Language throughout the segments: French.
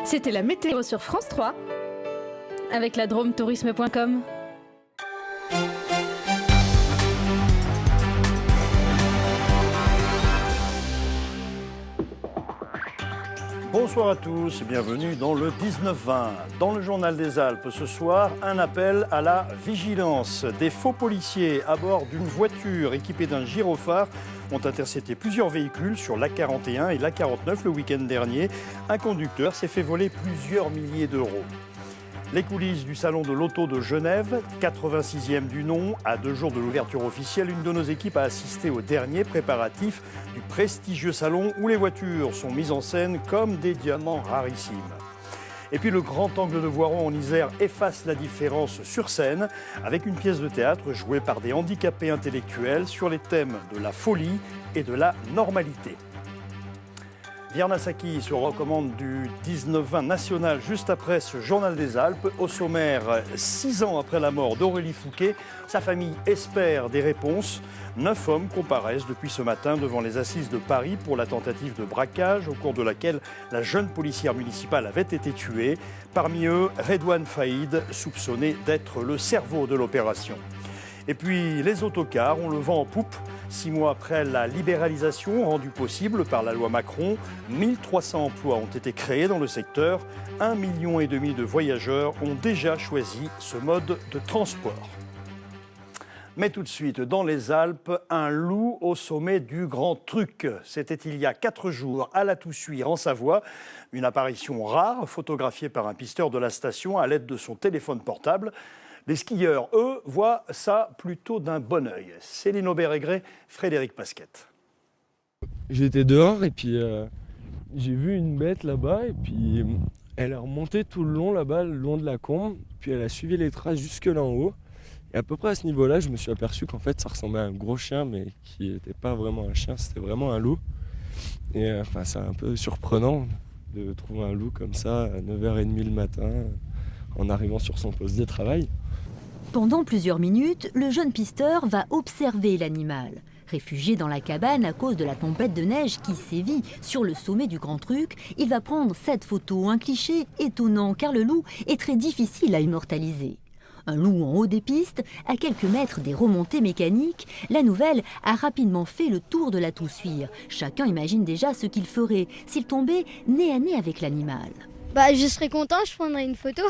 C'était la météo sur France 3 avec la drometourisme.com. Bonsoir à tous, bienvenue dans le 19-20. Dans le journal des Alpes ce soir, un appel à la vigilance. Des faux policiers à bord d'une voiture équipée d'un gyrophare ont intercepté plusieurs véhicules sur l'A41 et l'A49 le week-end dernier. Un conducteur s'est fait voler plusieurs milliers d'euros. Les coulisses du salon de l'auto de Genève, 86e du nom, à 2 jours de l'ouverture officielle, une de nos équipes a assisté aux derniers préparatifs du prestigieux salon où les voitures sont mises en scène comme des diamants rarissimes. Et puis le grand angle de Voiron en Isère efface la différence sur scène avec une pièce de théâtre jouée par des handicapés intellectuels sur les thèmes de la folie et de la normalité. Vierna Saki se recommande du 19-20 national juste après ce journal des Alpes. Au sommaire, 6 ans après la mort d'Aurélie Fouquet, sa famille espère des réponses. 9 hommes comparaissent depuis ce matin devant les assises de Paris pour la tentative de braquage au cours de laquelle la jeune policière municipale avait été tuée. Parmi eux, Redouane Faïd, soupçonné d'être le cerveau de l'opération. Et puis les autocars ont le vent en poupe. 6 mois après la libéralisation rendue possible par la loi Macron, 1300 emplois ont été créés dans le secteur. 1,5 million de voyageurs ont déjà choisi ce mode de transport. Mais tout de suite, dans les Alpes, un loup au sommet du Grand Truc. C'était il y a 4 jours à la Toussuire, en Savoie. Une apparition rare, photographiée par un pisteur de la station à l'aide de son téléphone portable. Les skieurs, eux, voient ça plutôt d'un bon œil. Céline Aubert-Aigret, Frédéric Pasquette. J'étais dehors et puis j'ai vu une bête là-bas et puis elle est remontée tout le long là-bas, le long de la combe. Puis elle a suivi les traces jusque là en haut. Et à peu près à ce niveau-là, je me suis aperçu qu'en fait ça ressemblait à un gros chien mais qui n'était pas vraiment un chien, c'était vraiment un loup. Et c'est un peu surprenant de trouver un loup comme ça à 9h30 le matin en arrivant sur son poste de travail. Pendant plusieurs minutes, le jeune pisteur va observer l'animal. Réfugié dans la cabane à cause de la tempête de neige qui sévit sur le sommet du Grand Truc, il va prendre cette photo, un cliché étonnant car le loup est très difficile à immortaliser. Un loup en haut des pistes, à quelques mètres des remontées mécaniques, la nouvelle a rapidement fait le tour de la Toussuire. Chacun imagine déjà ce qu'il ferait s'il tombait nez à nez avec l'animal. Je serais content, je prendrais une photo,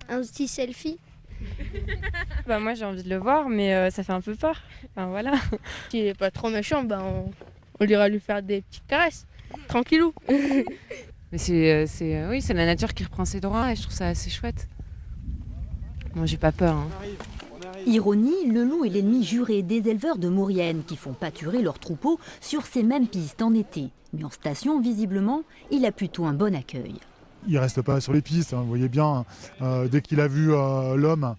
un petit selfie. Moi j'ai envie de le voir mais ça fait un peu peur. Voilà. S'il n'est pas trop méchant, on ira lui faire des petites caresses, tranquillou. Mais c'est la nature qui reprend ses droits et je trouve ça assez chouette. Moi j'ai pas peur. Ironie, le loup est l'ennemi juré des éleveurs de Maurienne qui font pâturer leurs troupeaux sur ces mêmes pistes en été. Mais en station, visiblement, il a plutôt un bon accueil. Il ne reste pas sur les pistes, vous voyez bien, dès qu'il a vu l'homme,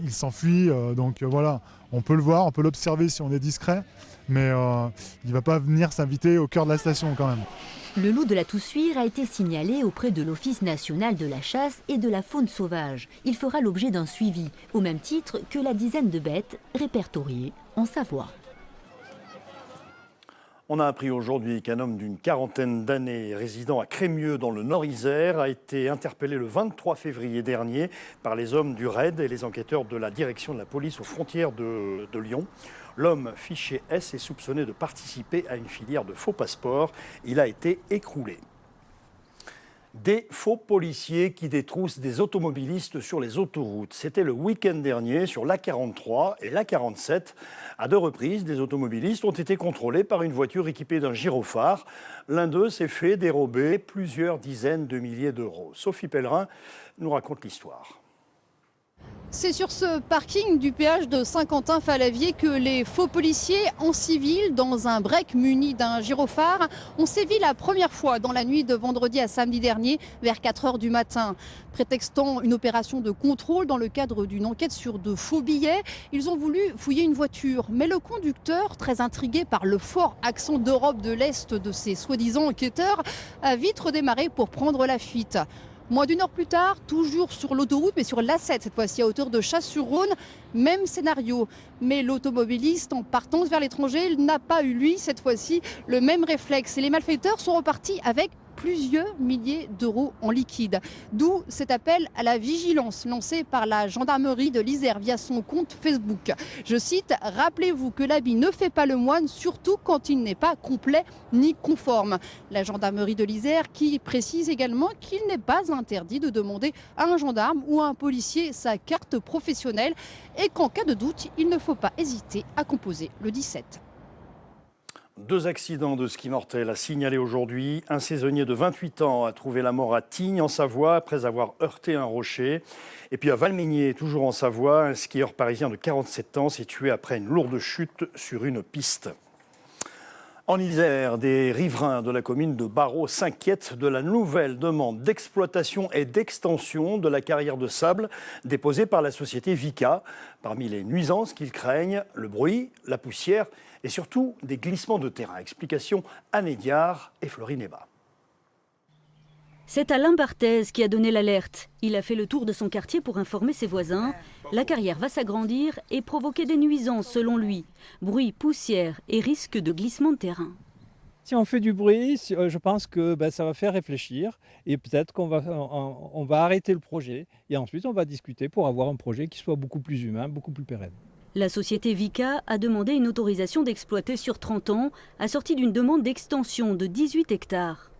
il s'enfuit. Donc voilà, on peut le voir, on peut l'observer si on est discret, mais il ne va pas venir s'inviter au cœur de la station quand même. Le loup de la Toussuire a été signalé auprès de l'Office national de la chasse et de la faune sauvage. Il fera l'objet d'un suivi, au même titre que la dizaine de bêtes répertoriées en Savoie. On a appris aujourd'hui qu'un homme d'une quarantaine d'années résidant à Crémieux dans le Nord-Isère a été interpellé le 23 février dernier par les hommes du RAID et les enquêteurs de la direction de la police aux frontières de Lyon. L'homme fiché S est soupçonné de participer à une filière de faux passeports. Il a été écroulé. Des faux policiers qui détroussent des automobilistes sur les autoroutes. C'était le week-end dernier sur l'A43 et l'A47. À 2 reprises, des automobilistes ont été contrôlés par une voiture équipée d'un gyrophare. L'un d'eux s'est fait dérober plusieurs dizaines de milliers d'euros. Sophie Pellerin nous raconte l'histoire. C'est sur ce parking du péage de Saint-Quentin-Fallavier que les faux policiers en civil, dans un break muni d'un gyrophare, ont sévi la première fois dans la nuit de vendredi à samedi dernier, vers 4h du matin. Prétextant une opération de contrôle dans le cadre d'une enquête sur de faux billets, ils ont voulu fouiller une voiture. Mais le conducteur, très intrigué par le fort accent d'Europe de l'Est de ces soi-disant enquêteurs, a vite redémarré pour prendre la fuite. Moins d'1 heure plus tard, toujours sur l'autoroute, mais sur l'A7, cette fois-ci à hauteur de Chasse-sur-Rhône, même scénario. Mais l'automobiliste, en partance vers l'étranger, n'a pas eu, lui, cette fois-ci, le même réflexe. Et les malfaiteurs sont repartis avec plusieurs milliers d'euros en liquide. D'où cet appel à la vigilance lancé par la gendarmerie de l'Isère via son compte Facebook. Je cite, « Rappelez-vous que l'habit ne fait pas le moine, surtout quand il n'est pas complet ni conforme ». La gendarmerie de l'Isère qui précise également qu'il n'est pas interdit de demander à un gendarme ou à un policier sa carte professionnelle et qu'en cas de doute, il ne faut pas hésiter à composer le 17. 2 accidents de ski mortels à signaler aujourd'hui. Un saisonnier de 28 ans a trouvé la mort à Tignes, en Savoie, après avoir heurté un rocher. Et puis à Valmeinier, toujours en Savoie, un skieur parisien de 47 ans s'est tué après une lourde chute sur une piste. En Isère, des riverains de la commune de Barreau s'inquiètent de la nouvelle demande d'exploitation et d'extension de la carrière de sable déposée par la société Vicat. Parmi les nuisances qu'ils craignent, le bruit, la poussière et surtout des glissements de terrain. Explication Anne Diard et Florine Eba. C'est Alain Barthez qui a donné l'alerte. Il a fait le tour de son quartier pour informer ses voisins. La carrière va s'agrandir et provoquer des nuisances selon lui. Bruit, poussière et risque de glissement de terrain. Si on fait du bruit, je pense que ça va faire réfléchir et peut-être qu'on va arrêter le projet et ensuite on va discuter pour avoir un projet qui soit beaucoup plus humain, beaucoup plus pérenne. La société Vicat a demandé une autorisation d'exploiter sur 30 ans, assortie d'une demande d'extension de 18 hectares.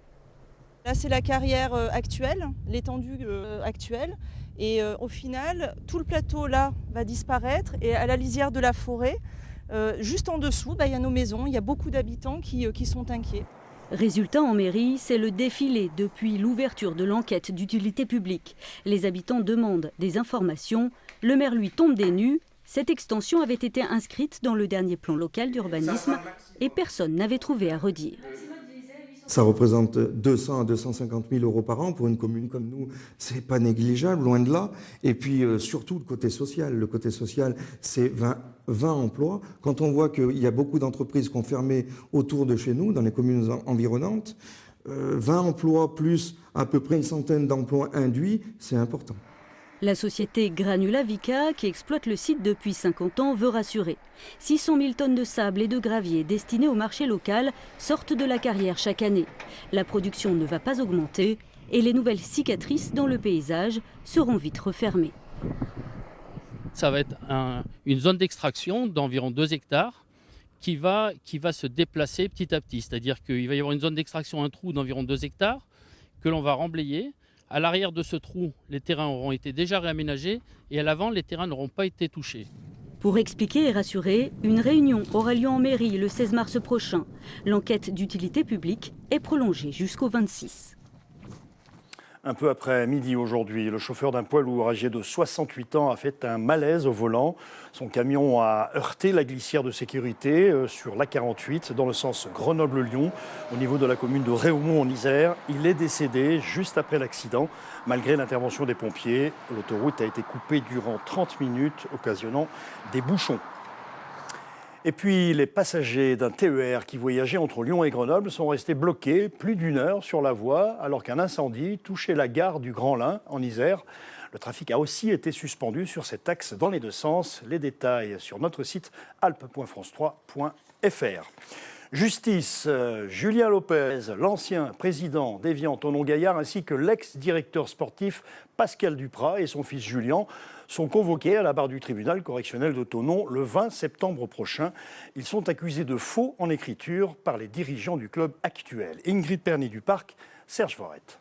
Là, c'est la carrière actuelle, l'étendue actuelle. Et au final, tout le plateau là va disparaître. Et à la lisière de la forêt, juste en dessous, il y a nos maisons. Il y a beaucoup d'habitants qui sont inquiets. Résultat en mairie, c'est le défilé depuis l'ouverture de l'enquête d'utilité publique. Les habitants demandent des informations. Le maire, lui, tombe des nues. Cette extension avait été inscrite dans le dernier plan local d'urbanisme et personne n'avait trouvé à redire. Ça représente 200 à 250 000 euros par an. Pour une commune comme nous, c'est pas négligeable, loin de là. Et puis surtout le côté social. Le côté social, c'est 20 emplois. Quand on voit qu'il y a beaucoup d'entreprises qui ont fermé autour de chez nous, dans les communes environnantes, 20 emplois plus à peu près une centaine d'emplois induits, c'est important. La société Granula Vicat, qui exploite le site depuis 50 ans, veut rassurer. 600 000 tonnes de sable et de gravier destinées au marché local sortent de la carrière chaque année. La production ne va pas augmenter et les nouvelles cicatrices dans le paysage seront vite refermées. Ça va être une zone d'extraction d'environ 2 hectares qui va se déplacer petit à petit. C'est-à-dire qu'il va y avoir une zone d'extraction, un trou d'environ 2 hectares que l'on va remblayer. À l'arrière de ce trou, les terrains auront été déjà réaménagés et à l'avant, les terrains n'auront pas été touchés. Pour expliquer et rassurer, une réunion aura lieu en mairie le 16 mars prochain. L'enquête d'utilité publique est prolongée jusqu'au 26. Un peu après midi aujourd'hui, le chauffeur d'un poids lourd âgé de 68 ans a fait un malaise au volant. Son camion a heurté la glissière de sécurité sur l'A48 dans le sens Grenoble-Lyon, au niveau de la commune de Réaumont en Isère. Il est décédé juste après l'accident. Malgré l'intervention des pompiers, l'autoroute a été coupée durant 30 minutes, occasionnant des bouchons. Et puis, les passagers d'un TER qui voyageaient entre Lyon et Grenoble sont restés bloqués plus d'1 heure sur la voie alors qu'un incendie touchait la gare du Grand Lin en Isère. Le trafic a aussi été suspendu sur cet axe dans les 2 sens. Les détails sur notre site alpes.france3.fr. Justice, Julien Lopez, l'ancien président d'Évian Thonon-Gaillard, ainsi que l'ex-directeur sportif Pascal Duprat et son fils Julien sont convoqués à la barre du tribunal correctionnel de Thonon le 20 septembre prochain. Ils sont accusés de faux en écriture par les dirigeants du club actuel. Ingrid Perny-Duparc, Serge Vorette.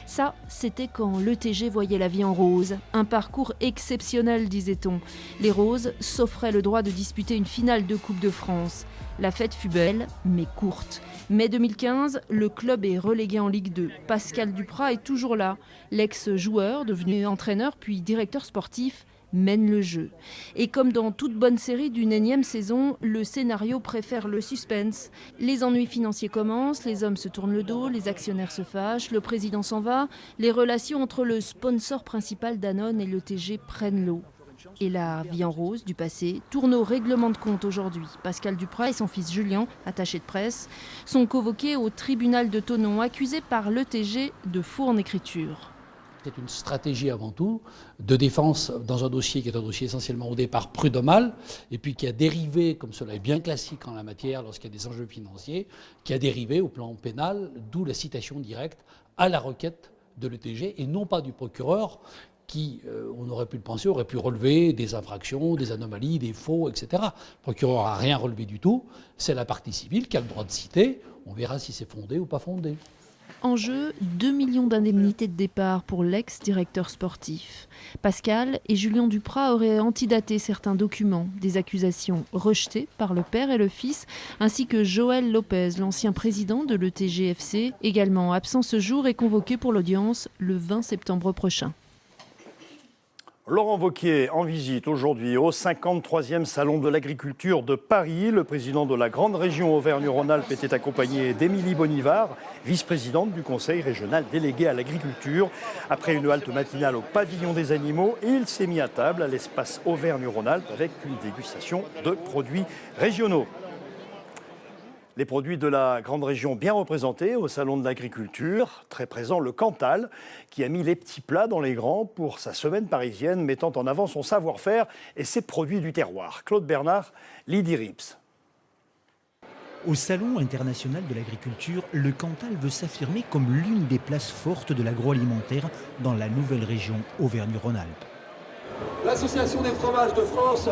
Ça, c'était quand l'ETG voyait la vie en rose. Un parcours exceptionnel, disait-on. Les Roses s'offraient le droit de disputer une finale de Coupe de France. La fête fut belle, mais courte. Mai 2015, le club est relégué en Ligue 2. Pascal Duprat est toujours là. L'ex-joueur, devenu entraîneur puis directeur sportif, mène le jeu. Et comme dans toute bonne série d'une énième saison, le scénario préfère le suspense. Les ennuis financiers commencent, les hommes se tournent le dos, les actionnaires se fâchent, le président s'en va, les relations entre le sponsor principal Danone et l'ETG prennent l'eau. Et la vie en rose du passé tourne au règlement de compte aujourd'hui. Pascal Duprat et son fils Julien, attaché de presse, sont convoqués au tribunal de Thonon, accusés par l'ETG de faux en écriture. C'est une stratégie avant tout de défense dans un dossier qui est un dossier essentiellement au départ prud'homal et puis qui a dérivé, comme cela est bien classique en la matière lorsqu'il y a des enjeux financiers, qui a dérivé au plan pénal, d'où la citation directe à la requête de l'ETG et non pas du procureur qui, on aurait pu le penser, aurait pu relever des infractions, des anomalies, des faux, etc. Le procureur n'a rien relevé du tout. C'est la partie civile qui a le droit de citer. On verra si c'est fondé ou pas fondé. En jeu, 2 millions d'indemnités de départ pour l'ex-directeur sportif. Pascal et Julien Duprat auraient antidaté certains documents, des accusations rejetées par le père et le fils, ainsi que Joël Lopez, l'ancien président de l'ETGFC, également absent ce jour et convoqué pour l'audience le 20 septembre prochain. Laurent Wauquiez en visite aujourd'hui au 53e Salon de l'Agriculture de Paris. Le président de la grande région Auvergne-Rhône-Alpes était accompagné d'Émilie Bonivard, vice-présidente du Conseil régional délégué à l'agriculture. Après une halte matinale au pavillon des animaux, il s'est mis à table à l'espace Auvergne-Rhône-Alpes avec une dégustation de produits régionaux. Les produits de la grande région bien représentés au Salon de l'Agriculture. Très présent le Cantal, qui a mis les petits plats dans les grands pour sa semaine parisienne, mettant en avant son savoir-faire et ses produits du terroir. Claude Bernard, Lydie Rips. Au Salon international de l'agriculture, le Cantal veut s'affirmer comme l'une des places fortes de l'agroalimentaire dans la nouvelle région Auvergne-Rhône-Alpes. L'association des fromages de France,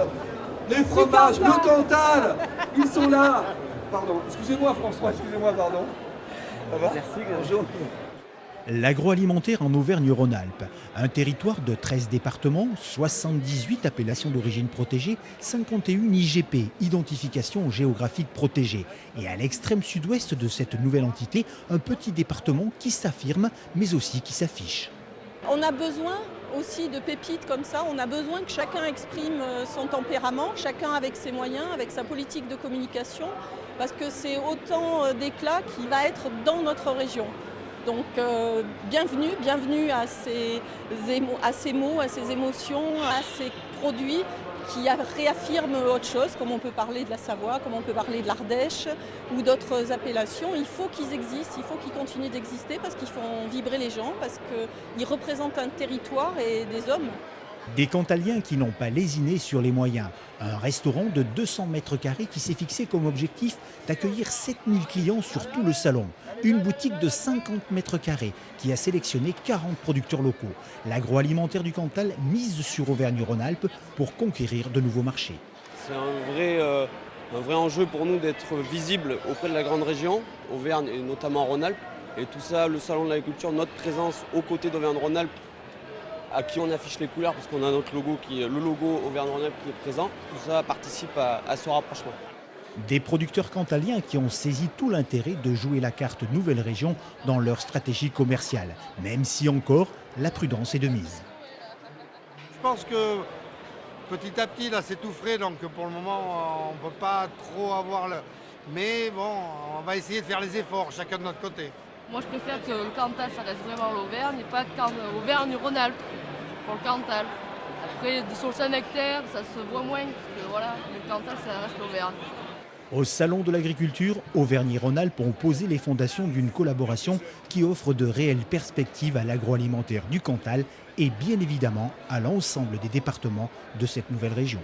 les fromages, le Cantal, ils sont là. Pardon, excusez-moi François, excusez-moi, pardon. Ça va ? Merci, bonjour. L'agroalimentaire en Auvergne-Rhône-Alpes, un territoire de 13 départements, 78 appellations d'origine protégée, 51 IGP, identification géographique protégée. Et à l'extrême sud-ouest de cette nouvelle entité, un petit département qui s'affirme, mais aussi qui s'affiche. On a besoin aussi de pépites comme ça, on a besoin que chacun exprime son tempérament, chacun avec ses moyens, avec sa politique de communication, parce que c'est autant d'éclat qui va être dans notre région. Donc bienvenue à ces mots, à ces émotions, à ces produits qui réaffirment autre chose, comme on peut parler de la Savoie, comme on peut parler de l'Ardèche ou d'autres appellations. Il faut qu'ils existent, il faut qu'ils continuent d'exister parce qu'ils font vibrer les gens, parce qu'ils représentent un territoire et des hommes. Des Cantaliens qui n'ont pas lésiné sur les moyens. Un restaurant de 200 mètres carrés qui s'est fixé comme objectif d'accueillir 7000 clients sur tout le salon. Une boutique de 50 mètres carrés qui a sélectionné 40 producteurs locaux. L'agroalimentaire du Cantal mise sur Auvergne-Rhône-Alpes pour conquérir de nouveaux marchés. C'est un vrai enjeu pour nous d'être visible auprès de la grande région, Auvergne et notamment Rhône-Alpes. Et tout ça, le salon de l'agriculture, notre présence aux côtés d'Auvergne-Rhône-Alpes, à qui on affiche les couleurs parce qu'on a notre logo, le logo Auvergne-Rhône-Alpes qui est présent. Tout ça participe à ce rapprochement. Des producteurs cantaliens qui ont saisi tout l'intérêt de jouer la carte nouvelle région dans leur stratégie commerciale, même si encore la prudence est de mise. Je pense que petit à petit, là c'est tout frais, donc pour le moment on ne peut pas trop avoir le... Mais bon, on va essayer de faire les efforts, chacun de notre côté. Moi je préfère que le Cantal ça reste vraiment l'Auvergne et pas Auvergne-Rhône-Alpes pour le Cantal. Après sur le Saint-Nectaire ça se voit moins, parce que voilà, le Cantal ça reste l'Auvergne. Au Salon de l'Agriculture, Auvergne et Rhône-Alpes ont posé les fondations d'une collaboration qui offre de réelles perspectives à l'agroalimentaire du Cantal et bien évidemment à l'ensemble des départements de cette nouvelle région.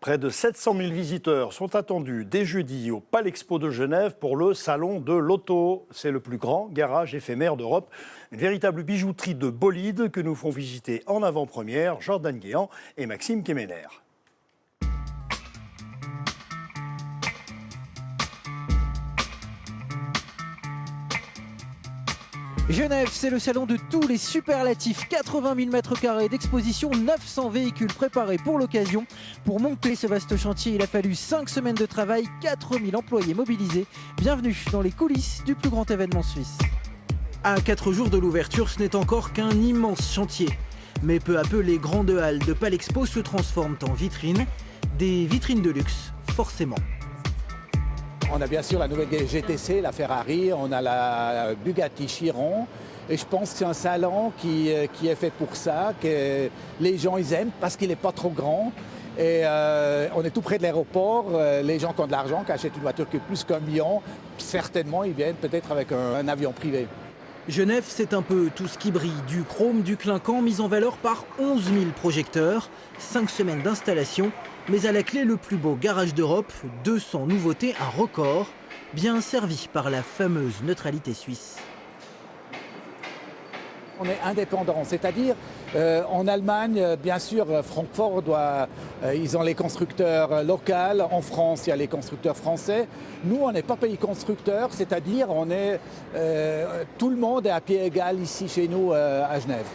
Près de 700 000 visiteurs sont attendus dès jeudi au Palexpo de Genève pour le Salon de l'Auto. C'est le plus grand garage éphémère d'Europe. Une véritable bijouterie de bolides que nous font visiter en avant-première Jordan Guéant et Maxime Kemener. Genève, c'est le salon de tous les superlatifs. 80 000 m² d'exposition, 900 véhicules préparés pour l'occasion. Pour monter ce vaste chantier, il a fallu 5 semaines de travail, 4000 employés mobilisés. Bienvenue dans les coulisses du plus grand événement suisse. À 4 jours de l'ouverture, ce n'est encore qu'un immense chantier. Mais peu à peu, les grandes halles de Palexpo se transforment en vitrines. Des vitrines de luxe, forcément. On a bien sûr la nouvelle GTC, la Ferrari, on a la Bugatti Chiron. Et je pense que c'est un salon qui est fait pour ça, que les gens ils aiment parce qu'il n'est pas trop grand. Et on est tout près de l'aéroport. Les gens qui ont de l'argent, qui achètent une voiture qui est plus qu'un million, certainement ils viennent peut-être avec un avion privé. Genève, c'est un peu tout ce qui brille, du chrome, du clinquant, mis en valeur par 11 000 projecteurs, 5 semaines d'installation, mais à la clé le plus beau garage d'Europe, 200 nouveautés, un record, bien servi par la fameuse neutralité suisse. On est indépendant, c'est-à-dire en Allemagne, bien sûr, Francfort ils ont les constructeurs locaux. En France, il y a les constructeurs français. Nous, on n'est pas pays constructeur, c'est-à-dire tout le monde est à pied égal ici chez nous à Genève.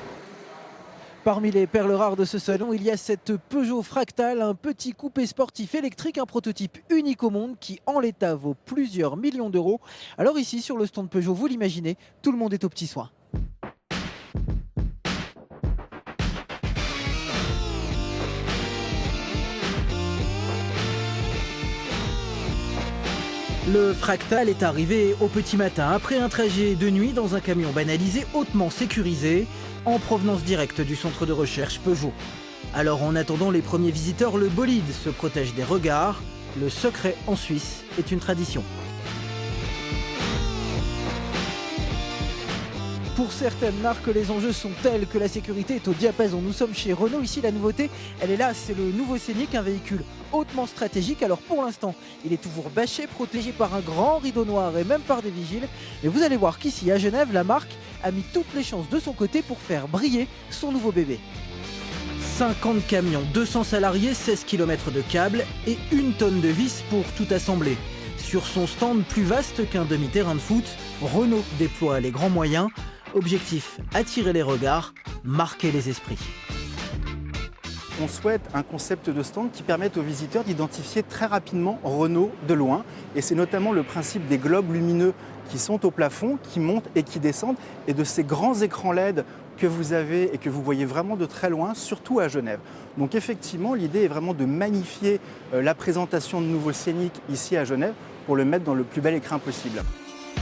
Parmi les perles rares de ce salon, il y a cette Peugeot Fractal, un petit coupé sportif électrique, un prototype unique au monde qui en l'état vaut plusieurs millions d'euros. Alors ici, sur le stand Peugeot, vous l'imaginez, tout le monde est aux petits soins. Le Fractal est arrivé au petit matin après un trajet de nuit dans un camion banalisé hautement sécurisé en provenance directe du centre de recherche Peugeot. Alors en attendant les premiers visiteurs, le bolide se protège des regards. Le secret en Suisse est une tradition. Pour certaines marques, les enjeux sont tels que la sécurité est au diapason. Nous sommes chez Renault. Ici, la nouveauté, elle est là. C'est le nouveau Scénic, un véhicule hautement stratégique. Alors pour l'instant, il est toujours bâché, protégé par un grand rideau noir et même par des vigiles. Mais vous allez voir qu'ici, à Genève, la marque a mis toutes les chances de son côté pour faire briller son nouveau bébé. 50 camions, 200 salariés, 16 km de câbles et 1 tonne de vis pour tout assembler. Sur son stand plus vaste qu'un demi-terrain de foot, Renault déploie les grands moyens. Objectif, attirer les regards, marquer les esprits. On souhaite un concept de stand qui permette aux visiteurs d'identifier très rapidement Renault de loin. Et c'est notamment le principe des globes lumineux qui sont au plafond, qui montent et qui descendent, et de ces grands écrans LED que vous avez et que vous voyez vraiment de très loin, surtout à Genève. Donc effectivement, l'idée est vraiment de magnifier la présentation de nouveaux Scénic ici à Genève pour le mettre dans le plus bel écrin possible.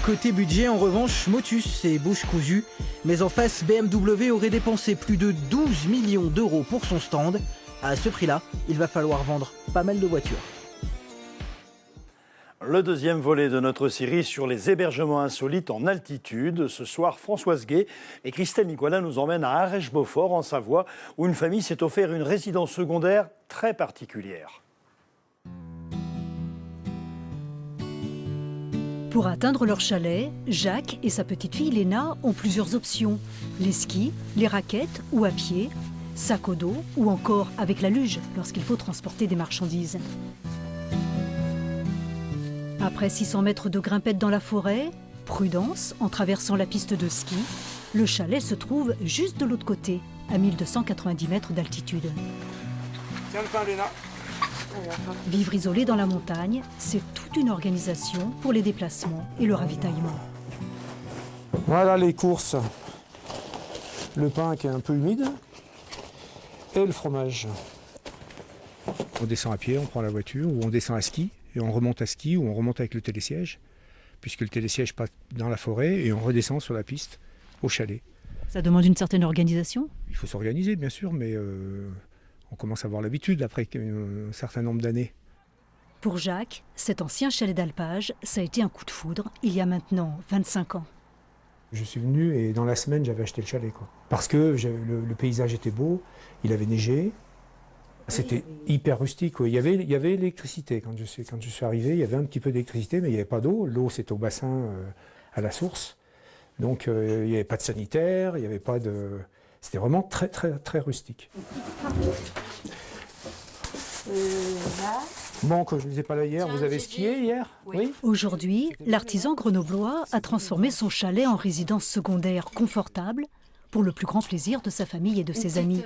Côté budget, en revanche, Motus est bouche cousue. Mais en face, BMW aurait dépensé plus de 12 millions d'euros pour son stand. À ce prix-là, il va falloir vendre pas mal de voitures. Le deuxième volet de notre série sur les hébergements insolites en altitude. Ce soir, Françoise Gay et Christelle Nicolas nous emmènent à Arèche-Beaufort, en Savoie, où une famille s'est offert une résidence secondaire très particulière. Pour atteindre leur chalet, Jacques et sa petite fille Léna ont plusieurs options. Les skis, les raquettes ou à pied, sac au dos ou encore avec la luge lorsqu'il faut transporter des marchandises. Après 600 mètres de grimpette dans la forêt, prudence en traversant la piste de ski, le chalet se trouve juste de l'autre côté, à 1290 mètres d'altitude. Tiens le pain, Léna. Vivre isolé dans la montagne, c'est toute une organisation pour les déplacements et le ravitaillement. Voilà les courses. Le pain qui est un peu humide et le fromage. On descend à pied, on prend la voiture, ou on descend à ski, et on remonte à ski, ou on remonte avec le télésiège, puisque le télésiège passe dans la forêt, et on redescend sur la piste au chalet. Ça demande une certaine organisation ? Il faut s'organiser, bien sûr, mais on commence à avoir l'habitude après un certain nombre d'années. Pour Jacques, cet ancien chalet d'alpage, ça a été un coup de foudre il y a maintenant 25 ans. Je suis venu et dans la semaine, j'avais acheté le chalet, quoi. Parce que le paysage était beau, il avait neigé, c'était hyper rustique, quoi. Il y avait l'électricité. Quand je suis arrivé, il y avait un petit peu d'électricité, mais il n'y avait pas d'eau. L'eau, c'était au bassin, à la source. Donc, il n'y avait pas de sanitaire, il n'y avait pas de... C'était vraiment très, très, très rustique. Bon, comme je ne disais pas là hier, vous avez skié hier ? Oui. Aujourd'hui, l'artisan grenoblois a transformé son chalet en résidence secondaire confortable pour le plus grand plaisir de sa famille et de ses amis.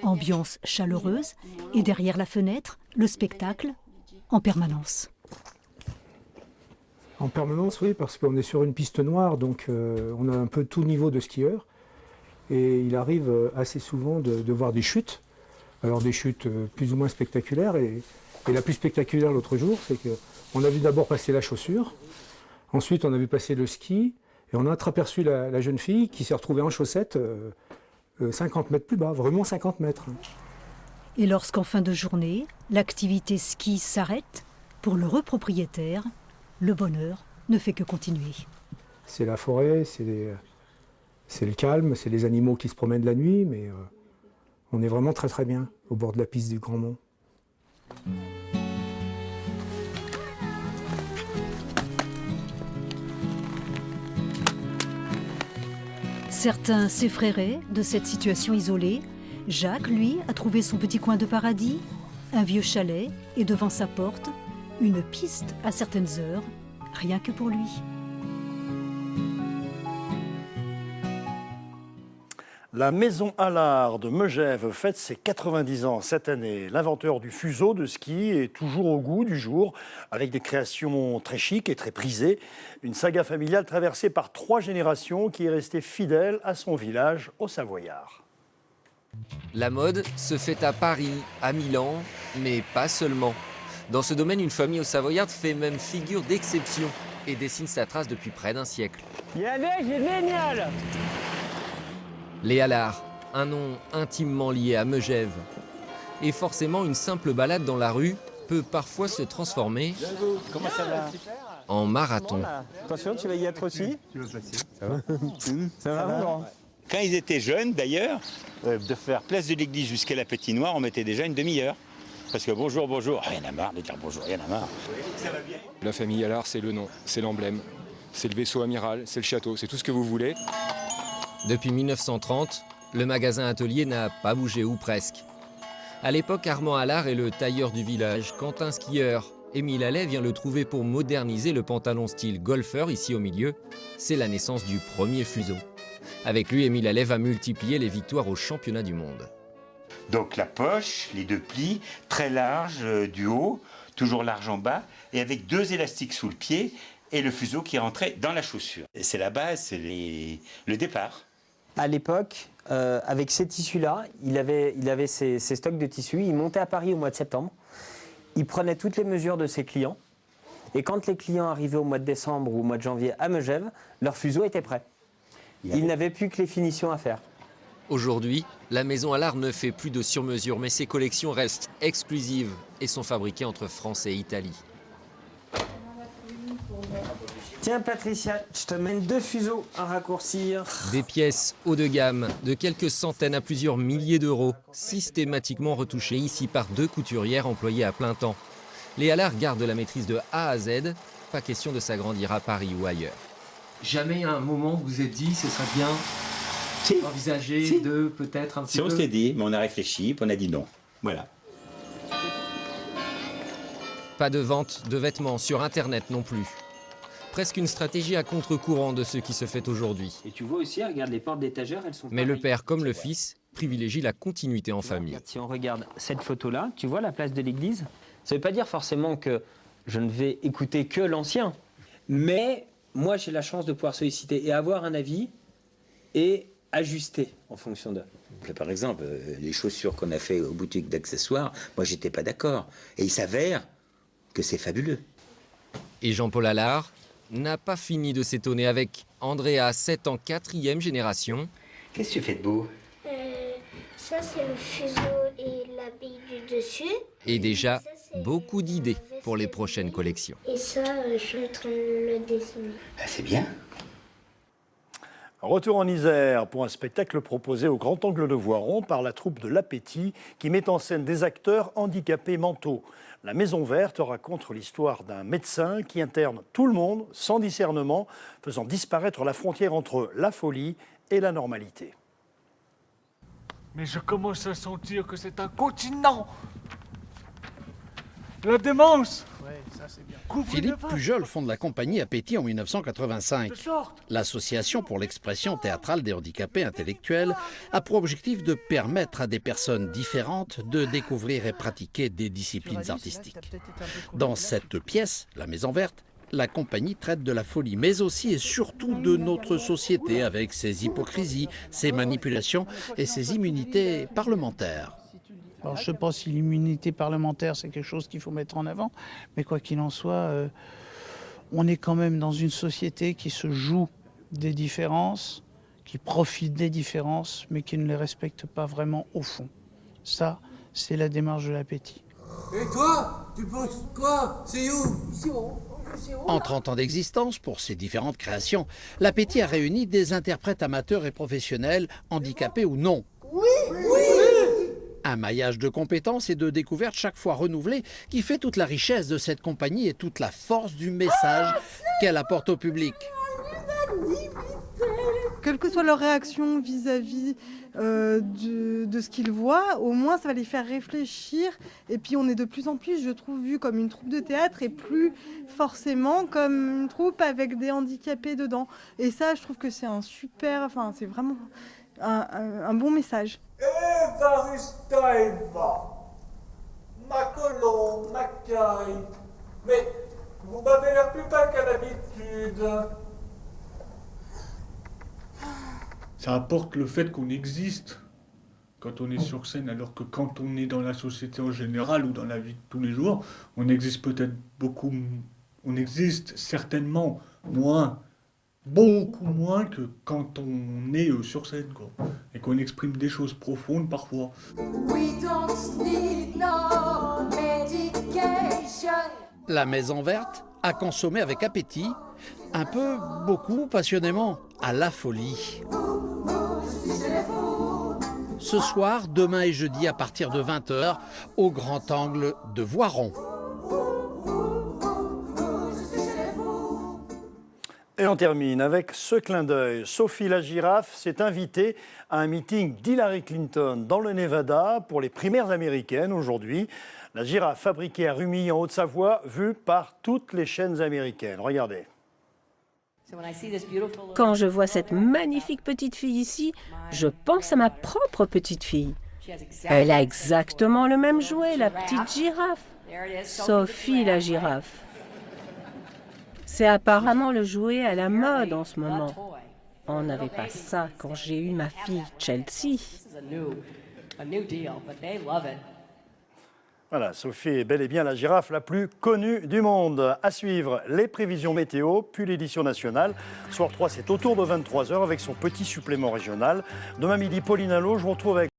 Ambiance chaleureuse et derrière la fenêtre, le spectacle en permanence. En permanence, oui, parce qu'on est sur une piste noire, donc on a un peu tout niveau de skieurs. Et il arrive assez souvent de voir des chutes. Alors des chutes plus ou moins spectaculaires. Et la plus spectaculaire l'autre jour, c'est qu'on a vu d'abord passer la chaussure. Ensuite, on a vu passer le ski. Et on a aperçu la jeune fille qui s'est retrouvée en chaussettes 50 mètres plus bas, vraiment 50 mètres. Et lorsqu'en fin de journée, l'activité ski s'arrête, pour l'heureux propriétaire, le bonheur ne fait que continuer. C'est la forêt, C'est le calme, c'est les animaux qui se promènent la nuit, mais on est vraiment très très bien au bord de la piste du Grand Mont. Certains s'effraieraient de cette situation isolée. Jacques, lui, a trouvé son petit coin de paradis, un vieux chalet, et devant sa porte, une piste à certaines heures, rien que pour lui. La maison Allard de Megève fête ses 90 ans cette année. L'inventeur du fuseau de ski est toujours au goût du jour, avec des créations très chics et très prisées. Une saga familiale traversée par 3 générations qui est restée fidèle à son village au Savoyard. La mode se fait à Paris, à Milan, mais pas seulement. Dans ce domaine, une famille au Savoyard fait même figure d'exception et dessine sa trace depuis près d'un siècle. Il y a neige, c'est génial! Les Allard, un nom intimement lié à Megève. Et forcément, une simple balade dans la rue peut parfois se transformer Comment ça va? en marathon. Attention, tu vas y être aussi? Tu veux passer? Ça va? Ça va, mon grand? Quand ils étaient jeunes, d'ailleurs, de faire place de l'église jusqu'à la Pétinoire, on mettait déjà une demi-heure. Parce que bonjour, bonjour, il y en a marre de dire bonjour, il y en a marre. Ça va bien? La famille Allard, c'est le nom, c'est l'emblème, c'est le vaisseau amiral, c'est le château, c'est tout ce que vous voulez. Depuis 1930, le magasin atelier n'a pas bougé, ou presque. À l'époque, Armand Allard est le tailleur du village. Quand un skieur, Émile Allais, vient le trouver pour moderniser le pantalon style golfeur, ici au milieu, c'est la naissance du premier fuseau. Avec lui, Émile Allais va multiplier les victoires aux championnats du monde. Donc la poche, les 2 plis, très large du haut, toujours large en bas, et avec 2 élastiques sous le pied, et le fuseau qui rentrait dans la chaussure. Et c'est la base, c'est le départ. À l'époque, avec ces tissus-là, il avait ses stocks de tissus. Il montait à Paris au mois de septembre. Il prenait toutes les mesures de ses clients. Et quand les clients arrivaient au mois de décembre ou au mois de janvier à Megève, leur fuseau était prêt. Il n'avait plus que les finitions à faire. Aujourd'hui, la maison Allard ne fait plus de sur-mesure, mais ses collections restent exclusives et sont fabriquées entre France et Italie. Tiens Patricia, je te mène 2 fuseaux à raccourcir. Des pièces haut de gamme, de quelques centaines à plusieurs milliers d'euros, systématiquement retouchées ici par 2 couturières employées à plein temps. Les Allard gardent la maîtrise de A à Z, pas question de s'agrandir à Paris ou ailleurs. Jamais à un moment vous vous êtes dit ce serait bien d'envisager de peut-être un petit peu... Si on s'est dit, mais on a réfléchi, puis on a dit non. Voilà. Pas de vente de vêtements sur Internet non plus. Presque une stratégie à contre-courant de ce qui se fait aujourd'hui. Et tu vois aussi, regarde les portes d'étagères, elles sont Mais le père comme le fils privilégient la continuité en famille. Si on regarde cette photo-là, tu vois la place de l'église? Ça ne veut pas dire forcément que je ne vais écouter que l'ancien. Mais moi, j'ai la chance de pouvoir solliciter et avoir un avis et ajuster en fonction d'eux. Par exemple, les chaussures qu'on a fait aux boutiques d'accessoires, moi, j'étais pas d'accord. Et il s'avère que c'est fabuleux. Et Jean-Paul Allard n'a pas fini de s'étonner avec Andrea, 7 en 4e génération. Qu'est-ce que tu fais de beau? Ça, c'est le fuseau et la bille du dessus. Et déjà, beaucoup d'idées pour les prochaines collections. Et ça, je suis en train de le dessiner. C'est bien. Retour en Isère pour un spectacle proposé au Grand Angle de Voiron par la troupe de l'Appétit qui met en scène des acteurs handicapés mentaux. La Maison Verte raconte l'histoire d'un médecin qui interne tout le monde sans discernement, faisant disparaître la frontière entre la folie et la normalité. Mais je commence à sentir que c'est un continent. La démence. Philippe Pujol fonde la compagnie Appétit en 1985. L'association pour l'expression théâtrale des handicapés intellectuels a pour objectif de permettre à des personnes différentes de découvrir et pratiquer des disciplines artistiques. Dans cette pièce, La Maison Verte, la compagnie traite de la folie, mais aussi et surtout de notre société avec ses hypocrisies, ses manipulations et ses immunités parlementaires. Alors, je ne sais pas si l'immunité parlementaire, c'est quelque chose qu'il faut mettre en avant, mais quoi qu'il en soit, on est quand même dans une société qui se joue des différences, qui profite des différences, mais qui ne les respecte pas vraiment au fond. Ça, c'est la démarche de l'Appétit. Et toi, tu penses quoi? C'est où? Ici, En 30 ans d'existence, pour ces différentes créations, l'Appétit a réuni des interprètes amateurs et professionnels, handicapés ou non. Un maillage de compétences et de découvertes chaque fois renouvelé qui fait toute la richesse de cette compagnie et toute la force du message qu'elle apporte au public. Quelle que soit leur réaction vis-à-vis de ce qu'ils voient, au moins ça va les faire réfléchir. Et puis on est de plus en plus, je trouve, vu comme une troupe de théâtre et plus forcément comme une troupe avec des handicapés dedans. Et ça, je trouve que c'est un super, enfin c'est vraiment un bon message. Mais vous m'avez l'air plus bas qu'à l'habitude. Ça apporte le fait qu'on existe quand on est sur scène, alors que quand on est dans la société en général ou dans la vie de tous les jours, on existe peut-être beaucoup, on existe certainement moins, beaucoup moins que quand on est sur scène, quoi, et qu'on exprime des choses profondes parfois. La Maison Verte a consommé avec appétit, un peu, beaucoup, passionnément, à la folie. Ce soir, demain et jeudi à partir de 20h, au Grand Angle de Voiron. Et on termine avec ce clin d'œil. Sophie la girafe s'est invitée à un meeting d'Hillary Clinton dans le Nevada pour les primaires américaines aujourd'hui. La girafe fabriquée à Rumilly en Haute-Savoie, vue par toutes les chaînes américaines. Regardez. Quand je vois cette magnifique petite fille ici, je pense à ma propre petite fille. Elle a exactement le même jouet, la petite girafe. Sophie la girafe. C'est apparemment le jouet à la mode en ce moment. On n'avait pas ça quand j'ai eu ma fille Chelsea. Voilà, Sophie est bel et bien la girafe la plus connue du monde. À suivre, les prévisions météo, puis l'édition nationale. Soir 3, c'est autour de 23h avec son petit supplément régional. Demain midi, Pauline Allo, je vous retrouve avec